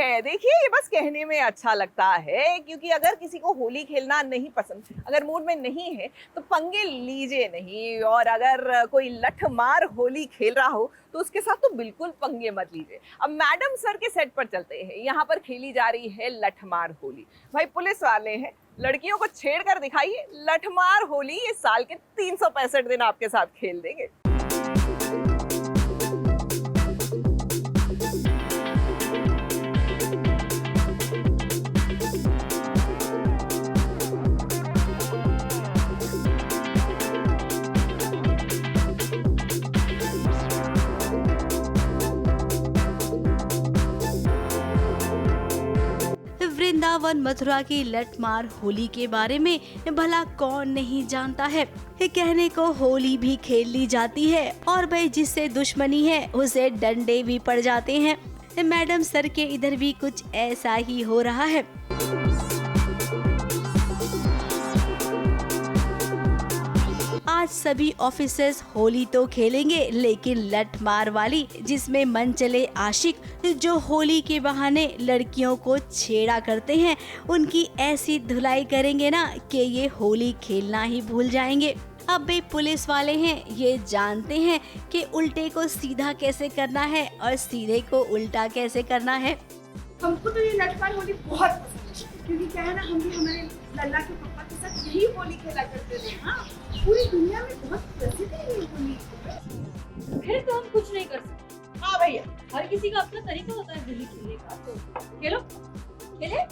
है। देखिए, ये बस कहने में अच्छा लगता है, क्योंकि अगर किसी को होली खेलना नहीं पसंद, अगर मूड में नहीं है, तो पंगे लीजिए नहीं। और अगर कोई लठमार होली खेल रहा हो, तो उसके साथ तो बिल्कुल पंगे मत लीजिए। अब मैडम सर के सेट पर चलते हैं। यहाँ पर खेली जा रही है लठमार होली। भाई पुलिस वाले हैं, लड़कियों को छेड़ कर दिखाइए। लठमार होली ये साल के 365 दिन आपके साथ खेल देंगे। वृंदावन मथुरा की लठमार होली के बारे में भला कौन नहीं जानता है। कहने को होली भी खेल ली जाती है और भाई जिससे दुश्मनी है उसे डंडे भी पड़ जाते हैं। मैडम सर के इधर भी कुछ ऐसा ही हो रहा है। आज सभी ऑफिसर्स होली तो खेलेंगे, लेकिन लठ मार वाली, जिसमें मन चले आशिक जो होली के बहाने लड़कियों को छेड़ा करते हैं, उनकी ऐसी धुलाई करेंगे ना कि ये होली खेलना ही भूल जाएंगे। अब भी पुलिस वाले हैं, ये जानते हैं कि उल्टे को सीधा कैसे करना है और सीधे को उल्टा कैसे करना है। हमको तो ये लठमार होली बहुत पसंद है, क्योंकि क्या है ना, हम भी हमारे लल्ला के पापा के साथ यही होली खेला करते थे। हाँ, पूरी दुनिया में बहुत प्रसिद्ध है ये होली। फिर तो हम कुछ नहीं कर सकते। हाँ भैया, हर किसी का अपना तरीका होता है होली खेलने का। तो खेलो, खेले।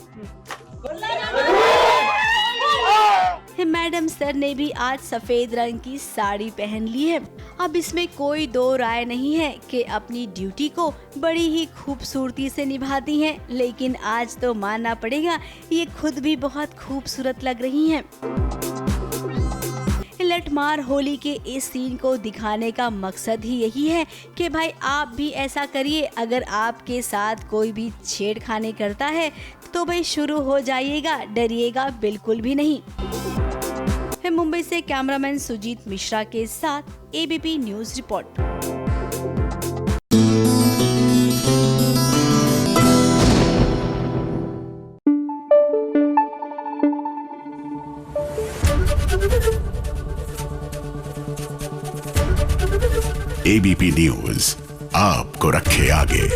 मैडम सर ने भी आज सफेद रंग की साड़ी पहन ली है। अब इसमें कोई दो राय नहीं है कि अपनी ड्यूटी को बड़ी ही खूबसूरती से निभाती हैं, लेकिन आज तो मानना पड़ेगा ये खुद भी बहुत खूबसूरत लग रही हैं। लठमार होली के इस सीन को दिखाने का मकसद ही यही है कि भाई आप भी ऐसा करिए। अगर आपके साथ कोई भी छेड़खानी करता है तो भाई शुरू हो जाइएगा, डरिएगा बिल्कुल भी नहीं। मुंबई से कैमरामैन सुजीत मिश्रा के साथ ABP news report. ABP news आपको रखे आगे।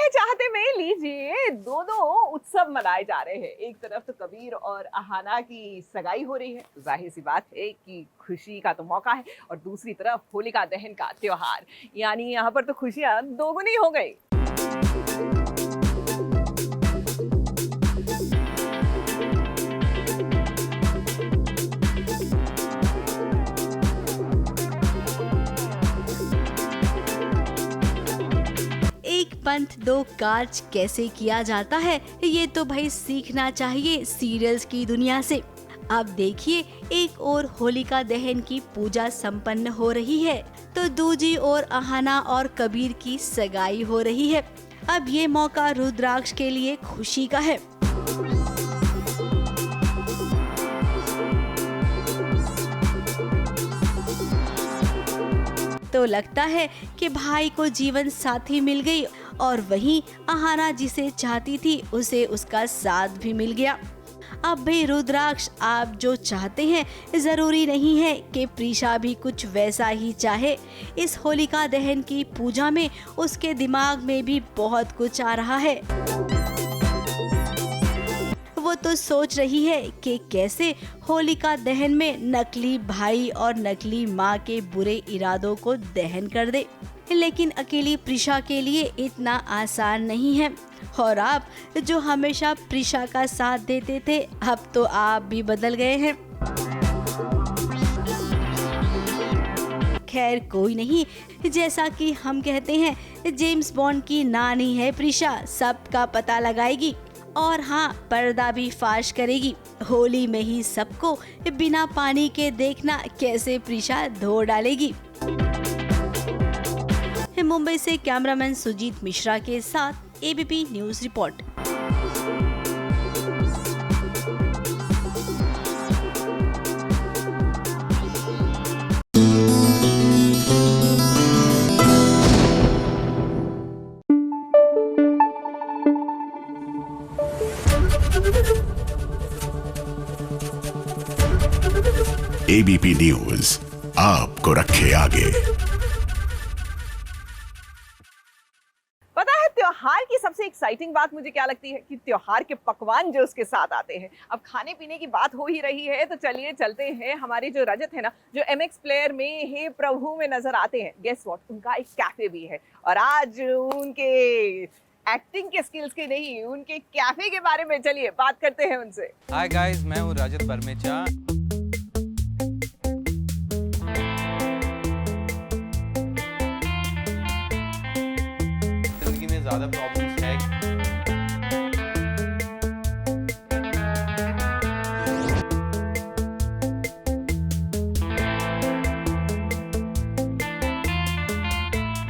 चाहते में लीजिए, दो उत्सव मनाए जा रहे हैं। एक तरफ तो कबीर और अहाना की सगाई हो रही है, जाहिर सी बात है कि खुशी का तो मौका है, और दूसरी तरफ होलिका दहन का त्योहार, यानी यहाँ पर तो खुशियां दोगुनी हो गई। पंथ दो काज कैसे किया जाता है, ये तो भाई सीखना चाहिए सीरियल्स की दुनिया से। अब देखिए, एक और होलिका दहन की पूजा संपन्न हो रही है, तो दूजी और अहाना और कबीर की सगाई हो रही है। अब ये मौका रुद्राक्ष के लिए खुशी का है। तो लगता है कि भाई को जीवन साथी मिल गई, और वहीं अहाना जिसे चाहती थी उसे उसका साथ भी मिल गया। अब भी रुद्राक्ष, आप जो चाहते हैं जरूरी नहीं है कि प्रीशा भी कुछ वैसा ही चाहे। इस होलिका दहन की पूजा में उसके दिमाग में भी बहुत कुछ आ रहा है। वो तो सोच रही है कि कैसे होलिका दहन में नकली भाई और नकली माँ के बुरे इरादों को दहन कर दे, लेकिन अकेली प्रीशा के लिए इतना आसान नहीं है। और आप जो हमेशा प्रीशा का साथ देते थे, अब तो आप भी बदल गए हैं। खैर कोई नहीं, जैसा कि हम कहते हैं, जेम्स बॉन्ड की नानी है प्रीशा, सबका पता लगाएगी और हाँ, पर्दा भी फाश करेगी। होली में ही सबको बिना पानी के देखना कैसे प्रीशा धो डालेगी। मुंबई से कैमरामैन सुजीत मिश्रा के साथ ABP news report. ABP news आपको रखे आगे। पता है त्योहार की सबसे एक्साइटिंग बात मुझे क्या लगती है कि त्योहार के पकवान जो उसके साथ आते हैं। अब खाने पीने की बात हो ही रही है तो चलिए चलते हैं। हमारे जो रजत है ना, जो एमएक्स प्लेयर में हे प्रभु में नजर आते हैं, गेस व्हाट, उनका एक कैफे भी है। और आज उनके एक्टिंग के स्किल्स के नहीं, उनके कैफे के बारे में चलिए बात करते हैं उनसे। हाय गाइस, मैं हूँ रजत बरमेचा। जिंदगी में ज़्यादा प्रॉब्लम्स है।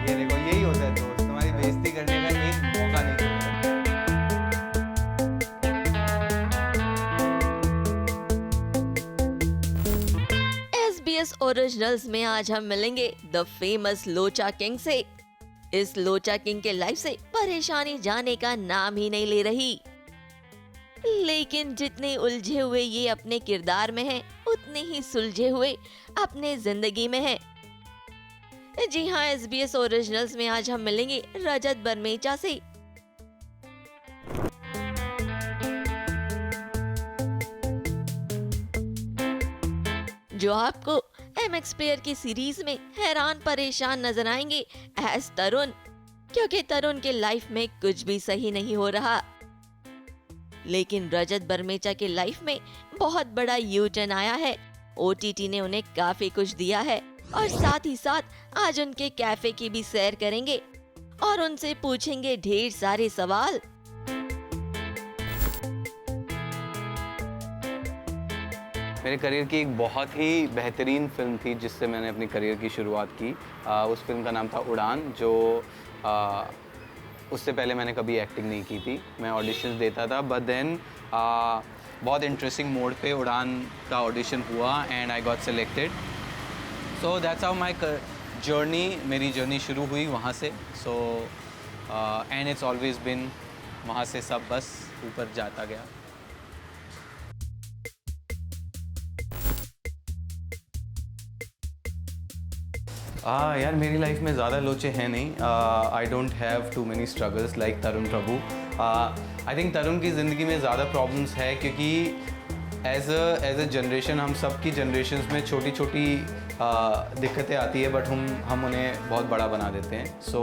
ये देखो, यही होता है दोस्त, तुम्हारी बेइज्जती करने का एक मौका नहीं छोड़ता। SBS ओरिजिनल्स में आज हम मिलेंगे द फेमस लोचा किंग से। इस लोचा किंग के लाइफ से परेशानी जाने का नाम ही नहीं ले रही, लेकिन जितने उलझे हुए ये अपने किरदार में हैं, उतने ही सुलझे हुए अपने जिंदगी में हैं। जी हाँ, SBS ओरिजिनल्स में आज हम मिलेंगे रजत बरमेचा से। जो आपको एमएक्स प्लेयर की सीरीज में हैरान परेशान नजर आएंगे एज तरुण, क्योंकि तरुण के लाइफ में कुछ भी सही नहीं हो रहा। लेकिन रजत बरमेचा के लाइफ में बहुत बड़ा यू टर्न आया है। ओटीटी ने उन्हें काफी कुछ दिया है और साथ ही साथ आज उनके कैफे की भी सैर करेंगे और उनसे पूछेंगे ढेर सारे सवाल। मेरे करियर की एक बहुत ही बेहतरीन फिल्म थी जिससे मैंने अपनी करियर की शुरुआत की। उस फिल्म का नाम था उड़ान, जो उससे पहले मैंने कभी एक्टिंग नहीं की थी। मैं ऑडिशंस देता था, बट देन बहुत इंटरेस्टिंग मोड पे उड़ान का ऑडिशन हुआ and I got selected. So that's how my journey, मेरी जर्नी शुरू हुई वहाँ से। So and it's always been, वहाँ से सब बस ऊपर जाता गया। यार, मेरी लाइफ में ज़्यादा लोचे हैं नहीं। I don't have too many struggles like Tarun Prabhu. I think Tarun की ज़िंदगी में ज़्यादा प्रॉब्लम्स है क्योंकि एज अ जनरेशन, हम सब की जनरेशन्स में छोटी छोटी दिक्कतें आती है, बट हम उन्हें बहुत बड़ा बना देते हैं। सो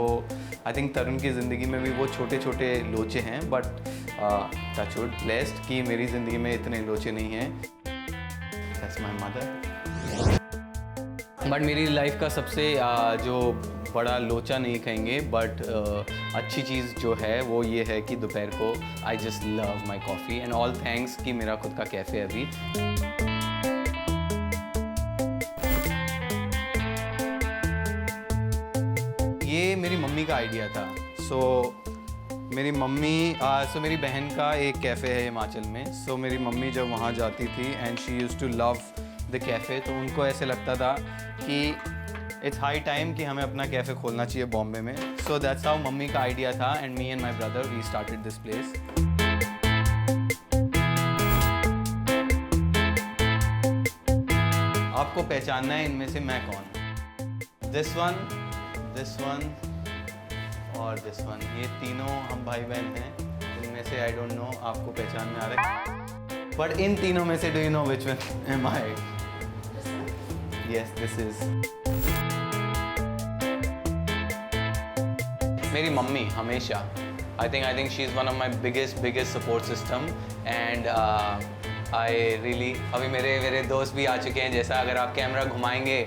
आई थिंक तरुण की ज़िंदगी में भी वो छोटे छोटे लोचे हैं, बट टच वुड, ब्लेस्ड कि मेरी ज़िंदगी में इतने लोचे नहीं हैं। That's my mother. बट मेरी लाइफ का सबसे जो बड़ा लोचा नहीं कहेंगे, बट अच्छी चीज़ जो है वो ये है कि दोपहर को I just love my coffee and all thanks कि मेरा खुद का कैफ़े है अभी। ये मेरी मम्मी का आइडिया था। मेरी बहन का एक कैफ़े है हिमाचल में। मेरी मम्मी जब वहाँ जाती थी and she used to love the cafe, तो उनको ऐसे लगता था कि इट्स हाई टाइम कि हमें अपना कैफ़े खोलना चाहिए बॉम्बे में। सो दैट्स हाउ मम्मी का आइडिया था and me and my brother we started this place. आपको पहचानना है इनमें से मैं कौन हूँ। दिस वन और दिस वन, ये तीनों हम भाई बहन हैं। इनमें से आई डोंट नो आपको पहचान में आ रहा है, बट इन तीनों में से do you know which one am I? Yes, this is मेरी मम्मी हमेशा। I think she is one of my biggest support system and I really अभी मेरे दोस्त भी आ चुके हैं। जैसा अगर आप कैमरा घुमाएंगे,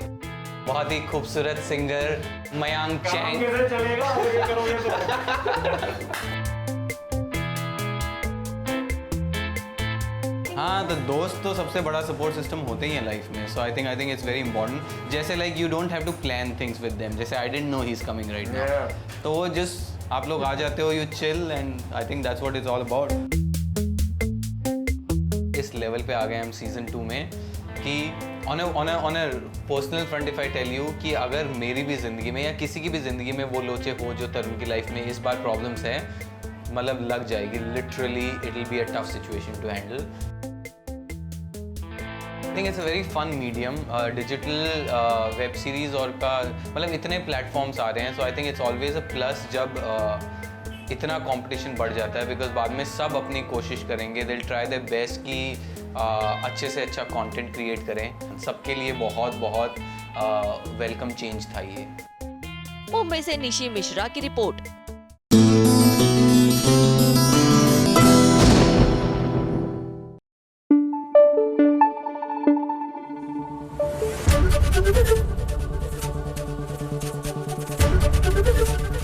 बहुत ही खूबसूरत सिंगर मयांक चैंग। हाँ, तो दोस्त तो सबसे बड़ा सपोर्ट सिस्टम होते ही हैं लाइफ में। So I think it's very important. जैसे like you don't have to plan things with them. जैसे I didn't know he is coming right now, तो वो जस्ट आप लोग आ जाते हो, you chill and I think that's what it's all about. इस लेवल पे आ गए हम सीजन 2 में कि on a personal front if I tell you कि अगर मेरी भी ज़िंदगी में या किसी की भी ज़िंदगी में वो लोचे हो जो तरुण की लाइफ में इस बार प्रॉब्लम्स है, मतलब लग जाएगी। Literally it will be a tough situation to handle. Think it's a very fun medium digital web series और का मतलब इतने प्लेटफॉर्म्स आ रहे हैं, so I think it's always a plus जब इतना कंपटीशन बढ़ जाता है, बिकॉज बाद में सब अपनी कोशिश करेंगे, they will try their best कि अच्छे से अच्छा कंटेंट क्रिएट करें। सबके लिए बहुत बहुत वेलकम चेंज था ये। मुंबई से निशी मिश्रा की रिपोर्ट।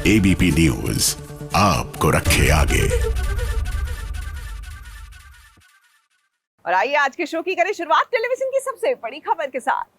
एबीपी न्यूज आपको रखे आगे। और आइए आज के शो की करें शुरुआत टेलीविजन की सबसे बड़ी खबर के साथ।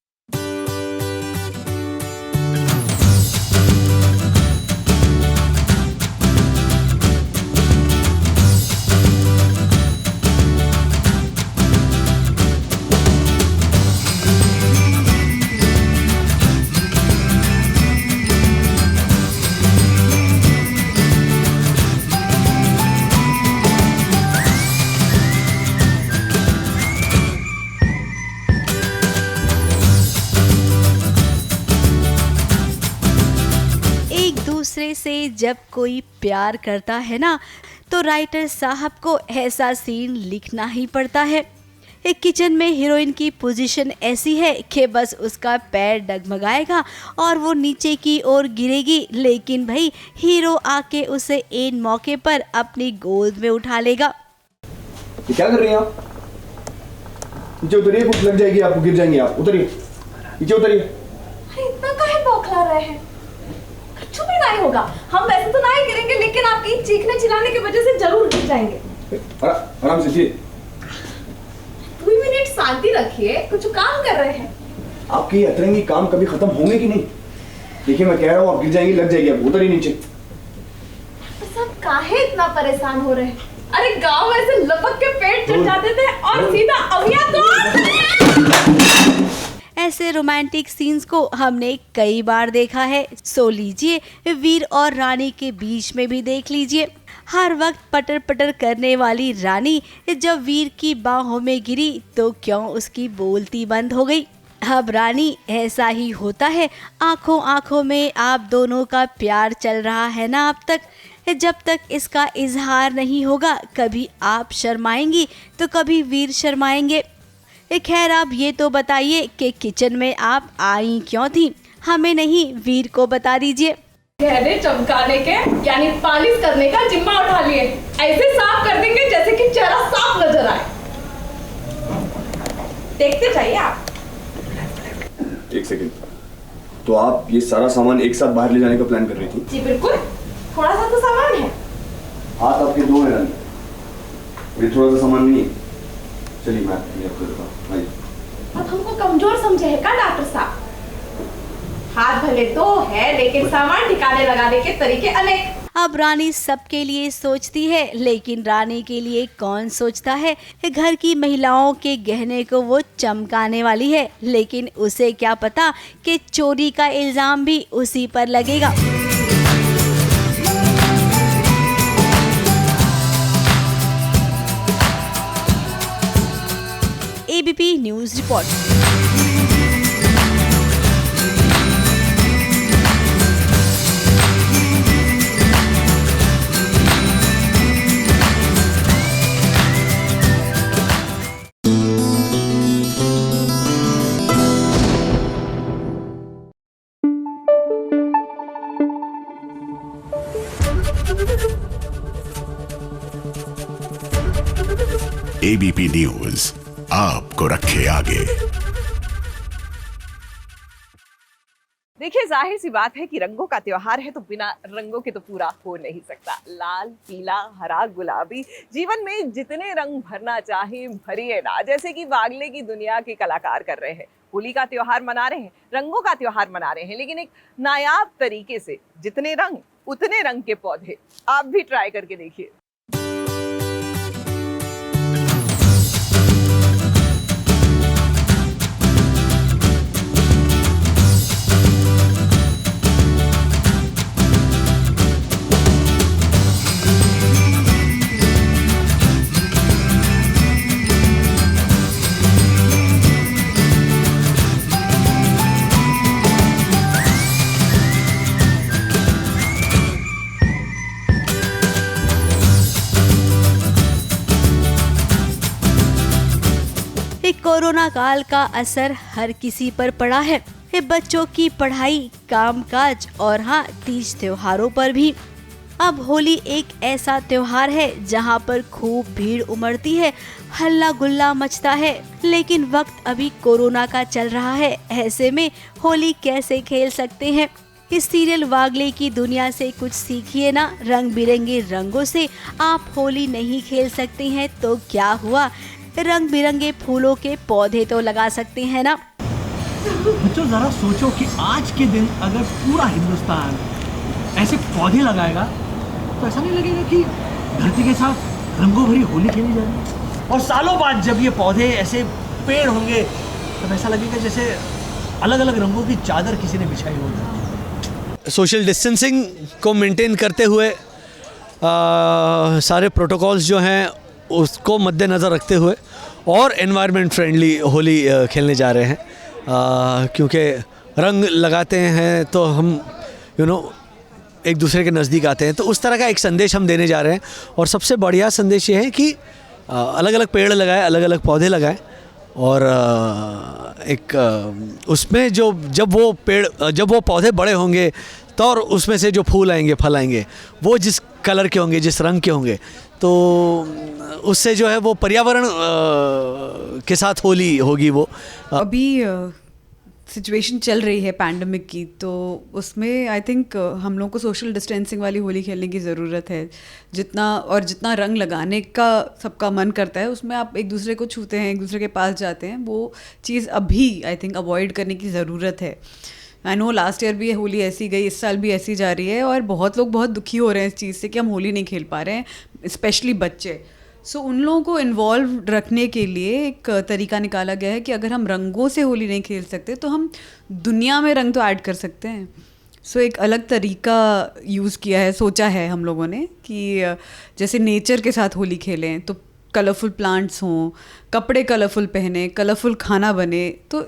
दूसरे से जब कोई प्यार करता है ना, तो राइटर साहब को ऐसा सीन लिखना ही पड़ता है। एक किचन में हीरोइन की पोजीशन ऐसी है कि बस उसका पैर डगमगाएगा और वो नीचे की ओर गिरेगी, लेकिन भाई हीरो आके उसे एन मौके पर अपनी गोद में उठा लेगा। ये क्या कर रही हैं आप? नीचे उतरिए, कुछ लग जाएगी आपको, गिर जाएंगे आप। उतरिए, नीचे उतरिए। अरे इतना काहे बौखला रहे हैं? कुछ भी नहीं होगा, हम वैसे तो नहीं गिरेंगे, लेकिन आपकी चीखने चिल्लाने की वजह से जरूर गिर जाएंगे। आराम से जी। 2 मिनट शांति रखिए, कुछ काम कर रहे हैं। आपके ये अतरंगी काम कभी खत्म होंगे कि नहीं? देखिए मैं कह रहा हूँ, आप गिर जाएंगी, लग जाएगी आप। उतरिए नीचे। तो सब काहे इतना परेशान हो रहे हैं? अरे गांव में से लपक के पेट चढ़ जाते थे और सीधा अविया तो। ऐसे रोमांटिक सीन्स को हमने कई बार देखा है, सो लीजिए वीर और रानी के बीच में भी देख लीजिए। हर वक्त पटर पटर करने वाली रानी जब वीर की बाहों में गिरी तो क्यों उसकी बोलती बंद हो गई। अब रानी ऐसा ही होता है, आंखों आंखों में आप दोनों का प्यार चल रहा है ना अब तक। जब तक इसका इजहार नहीं होगा, कभी आप शर्माएंगी तो कभी वीर शर्माएंगे। खैर आप ये तो बताइए कि किचन में आप आई क्यों थी? हमें नहीं, वीर को बता दीजिए। गहने चमकाने के यानी पालिश करने का जिम्मा उठा लिए, ऐसे साफ कर देंगे जैसे कि चेहरा साफ नजर आए। देखते जाइए आप। एक सेकंड, तो आप ये सारा सामान एक साथ बाहर ले जाने का प्लान कर रही थी? जी बिल्कुल, थोड़ा सा तो सामान है। हाथ आपके दो हैं, ये थोड़ा सा सामान नहीं है। चलिए मैं आपको देता हूँ। आइए। अब हमको कमजोर समझे है क्या डॉक्टर साहब? हाथ भले दो है, लेकिन सामान ठिकाने लगाने के तरीके अनेक। अब रानी सबके लिए सोचती है, लेकिन रानी के लिए कौन सोचता है? घर की महिलाओं के गहने को वो चमकाने वाली है, लेकिन उसे क्या पता कि चोरी का इल्जाम भी उसी पर लगेगा। ABP news report. ABP news आपको रखे आगे। देखिए जाहिर सी बात है कि रंगों का त्योहार है, तो बिना रंगों के तो पूरा हो नहीं सकता। लाल, पीला, हरा, गुलाबी, जीवन में जितने रंग भरना चाहे भरिए ना, जैसे कि वागले की दुनिया के कलाकार कर रहे हैं। होली का त्योहार मना रहे हैं, रंगों का त्योहार मना रहे हैं, लेकिन एक नायाब तरीके से। जितने रंग उतने रंग के पौधे। आप भी ट्राई करके देखिए। कोरोना काल का असर हर किसी पर पड़ा है, ये बच्चों की पढ़ाई, कामकाज और हाँ, तीज त्योहारों पर भी। अब होली एक ऐसा त्योहार है जहाँ पर खूब भीड़ उमड़ती है, हल्ला गुल्ला मचता है, लेकिन वक्त अभी कोरोना का चल रहा है। ऐसे में होली कैसे खेल सकते हैं? इस सीरियल वागले की दुनिया से कुछ सीखिए ना। रंग बिरंगे रंगों से आप होली नहीं खेल सकते हैं तो क्या हुआ, रंग बिरंगे फूलों के पौधे तो लगा सकते हैं ना। बच्चों जरा सोचो कि आज के दिन अगर पूरा हिंदुस्तान ऐसे पौधे लगाएगा तो ऐसा नहीं लगेगा कि धरती के साथ रंगों भरी होली खेली जाएगी? और सालों बाद जब ये पौधे ऐसे पेड़ होंगे तब ऐसा लगेगा जैसे अलग अलग रंगों की चादर किसी ने बिछाई हो। सोशल डिस्टेंसिंग को मेंटेन करते हुए सारे प्रोटोकॉल्स जो हैं उसको मद्देनज़र रखते हुए और एनवायरनमेंट फ्रेंडली होली खेलने जा रहे हैं, क्योंकि रंग लगाते हैं तो हम एक दूसरे के नज़दीक आते हैं, तो उस तरह का एक संदेश हम देने जा रहे हैं। और सबसे बढ़िया संदेश ये है कि अलग अलग पेड़ लगाएं, अलग अलग पौधे लगाएं और उसमें जब वो पौधे बड़े होंगे तो और उसमें से जो फूल आएंगे, फल आएंगे, वो जिस कलर के होंगे, जिस रंग के होंगे, तो उससे जो है वो पर्यावरण के साथ होली होगी। वो अभी सिचुएशन चल रही है पैंडमिक की, तो उसमें आई थिंक हम लोग को सोशल डिस्टेंसिंग वाली होली खेलने की ज़रूरत है। जितना रंग लगाने का सबका मन करता है, उसमें आप एक दूसरे को छूते हैं, एक दूसरे के पास जाते हैं, वो चीज़ अभी आई थिंक अवॉइड करने की ज़रूरत है। आई नो लास्ट ईयर भी होली ऐसी गई, इस साल भी ऐसी जा रही है और बहुत लोग बहुत दुखी हो रहे हैं इस चीज़ से कि हम होली नहीं खेल पा रहे हैं, स्पेशली बच्चे। सो उन लोगों को इन्वॉल्व रखने के लिए एक तरीका निकाला गया है कि अगर हम रंगों से होली नहीं खेल सकते तो हम दुनिया में रंग तो ऐड कर सकते हैं। सो एक अलग तरीका यूज़ किया है, सोचा है हम लोगों ने कि जैसे नेचर के साथ होली खेलें, तो कलरफुल प्लांट्स हों, कपड़े कलरफुल पहने, कलरफुल खाना बने, तो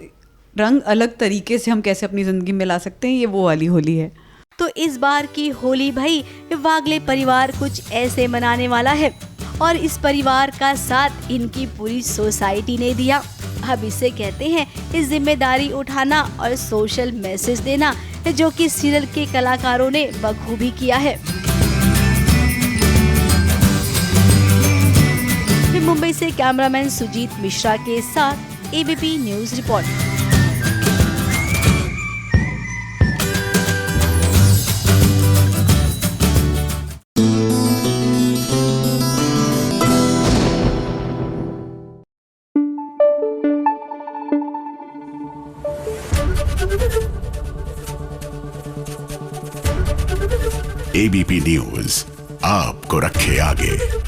रंग अलग तरीके से हम कैसे अपनी ज़िंदगी में ला सकते हैं, ये वो वाली होली है। तो इस बार की होली भाई वागले परिवार कुछ ऐसे मनाने वाला है और इस परिवार का साथ इनकी पूरी सोसाइटी ने दिया। अब इसे कहते हैं इस जिम्मेदारी उठाना और सोशल मैसेज देना, जो कि सीरियल के कलाकारों ने बखूबी किया है। मुंबई से कैमरामैन सुजीत मिश्रा के साथ ABP news report. ABP news आपको रखे आगे।